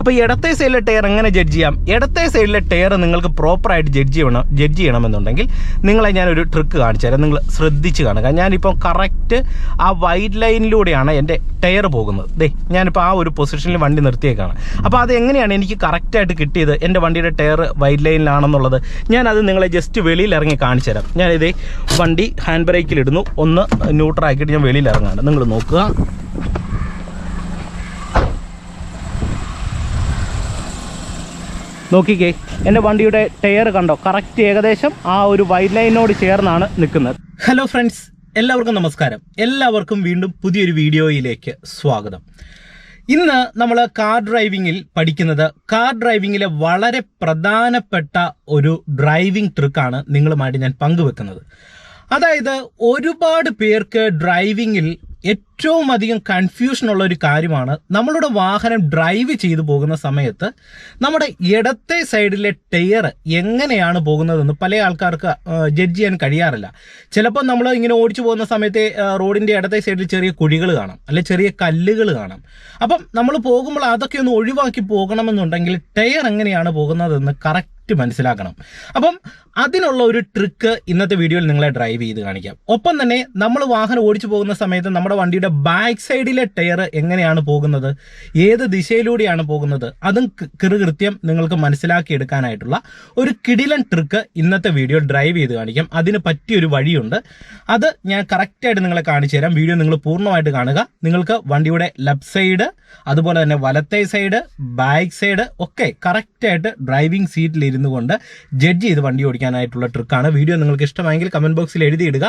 അപ്പോൾ ഇടത്തെ സൈഡിലെ ടയർ എങ്ങനെ ജഡ്ജ് ചെയ്യാം? ഇടത്തെ സൈഡിലെ ടയർ നിങ്ങൾക്ക് പ്രോപ്പറായിട്ട് ജഡ്ജ് ചെയ്യണമെന്നുണ്ടെങ്കിൽ നിങ്ങളെ ഞാനൊരു ട്രിക്ക് കാണിച്ചു തരാം. നിങ്ങൾ ശ്രദ്ധിച്ച് കാണുക. ഞാനിപ്പോൾ കറക്റ്റ് ആ വൈറ്റ് ലൈനിലൂടെയാണ് എൻ്റെ ടയർ പോകുന്നത്. ഞാനിപ്പോൾ ആ ഒരു പൊസിഷനിൽ വണ്ടി നിർത്തിയേക്കാണ്. അപ്പോൾ അത് എങ്ങനെയാണ് എനിക്ക് കറക്റ്റായിട്ട് കിട്ടിയത്, എൻ്റെ വണ്ടിയുടെ ടയർ വൈറ്റ് ലൈനിലാണെന്നുള്ളത് ഞാനത് നിങ്ങളെ ജസ്റ്റ് വെളിയിൽ ഇറങ്ങി കാണിച്ചു തരാം. ഞാനിത് വണ്ടി ഹാൻഡ് ബ്രേക്കിലിടുന്നു, ഒന്ന് ന്യൂട്രാക്കിയിട്ട് ഞാൻ വെളിയിൽ ഇറങ്ങാണ്. നിങ്ങൾ നോക്കുക. നോക്കിക്കേ, എൻ്റെ വണ്ടിയുടെ ടയർ കണ്ടോ, കറക്റ്റ് ഏകദേശം ആ ഒരു വൈറ്റ് ലൈനോട് ചേർന്നാണ് നിൽക്കുന്നത്. ഹലോ ഫ്രണ്ട്സ്, എല്ലാവർക്കും നമസ്കാരം. എല്ലാവർക്കും വീണ്ടും പുതിയൊരു വീഡിയോയിലേക്ക് സ്വാഗതം. ഇന്ന് നമ്മൾ കാർ ഡ്രൈവിങ്ങിൽ പഠിക്കുന്നത് കാർ ഡ്രൈവിങ്ങിലെ വളരെ പ്രധാനപ്പെട്ട ഒരു ഡ്രൈവിംഗ് ട്രിക്കാണ് നിങ്ങളുമായിട്ട് ഞാൻ പങ്കുവെക്കുന്നത്. അതായത് ഒരുപാട് പേർക്ക് ഡ്രൈവിങ്ങിൽ ഏറ്റവും അധികം കൺഫ്യൂഷൻ ഉള്ള ഒരു കാര്യമാണ്, നമ്മളുടെ വാഹനം ഡ്രൈവ് ചെയ്തു പോകുന്ന സമയത്ത് നമ്മുടെ ഇടത്തെ സൈഡിലെ ടയർ എങ്ങനെയാണ് പോകുന്നതെന്ന് പല ആൾക്കാർക്ക് ജഡ്ജ് ചെയ്യാൻ കഴിയാറില്ല. ചിലപ്പോൾ നമ്മൾ ഇങ്ങനെ ഓടിച്ചു പോകുന്ന സമയത്ത് റോഡിൻ്റെ ഇടത്തെ സൈഡിൽ ചെറിയ കുഴികൾ കാണാം, അല്ലെ ചെറിയ കല്ലുകൾ കാണാം. അപ്പം നമ്മൾ പോകുമ്പോൾ അതൊക്കെ ഒന്ന് ഒഴിവാക്കി പോകണമെന്നുണ്ടെങ്കിൽ ടയർ എങ്ങനെയാണ് പോകുന്നതെന്ന് കറക്റ്റ് മനസ്സിലാക്കണം. അപ്പം അതിനുള്ള ഒരു ട്രിക്ക് ഇന്നത്തെ വീഡിയോയിൽ നിങ്ങളെ ഡ്രൈവ് ചെയ്ത് കാണിക്കാം. ഒപ്പം തന്നെ നമ്മൾ വാഹനം ഓടിച്ചു പോകുന്ന സമയത്ത് നമ്മുടെ വണ്ടിയുടെ ബാക്ക് സൈഡിലെ ടയർ എങ്ങനെയാണ് പോകുന്നത്, ഏത് ദിശയിലൂടെയാണ് പോകുന്നത്, അതും കൃത്യം നിങ്ങൾക്ക് മനസ്സിലാക്കിയെടുക്കാനായിട്ടുള്ള ഒരു കിടിലൻ ട്രിക്ക് ഇന്നത്തെ വീഡിയോ ഡ്രൈവ് ചെയ്ത് കാണിക്കാം. അതിന് പറ്റിയൊരു വഴിയുണ്ട്, അത് ഞാൻ കറക്റ്റായിട്ട് നിങ്ങളെ കാണിച്ചു തരാം. വീഡിയോ നിങ്ങൾ പൂർണ്ണമായിട്ട് കാണുക. നിങ്ങൾക്ക് വണ്ടിയുടെ ലെഫ്റ്റ് സൈഡ്, അതുപോലെ തന്നെ വലത്തെ സൈഡ്, ബാക്ക് സൈഡ് ഒക്കെ കറക്റ്റായിട്ട് ഡ്രൈവിംഗ് സീറ്റിൽ ഇരുന്നു കൊണ്ട് ജഡ്ജ് ചെയ്ത് വണ്ടി ഓടിക്കാനായിട്ടുള്ള ട്രിക്കാണ്. വീഡിയോ നിങ്ങൾക്ക് ഇഷ്ടമായെങ്കിൽ കമന്റ് ബോക്സിൽ എഴുതിയിടുക.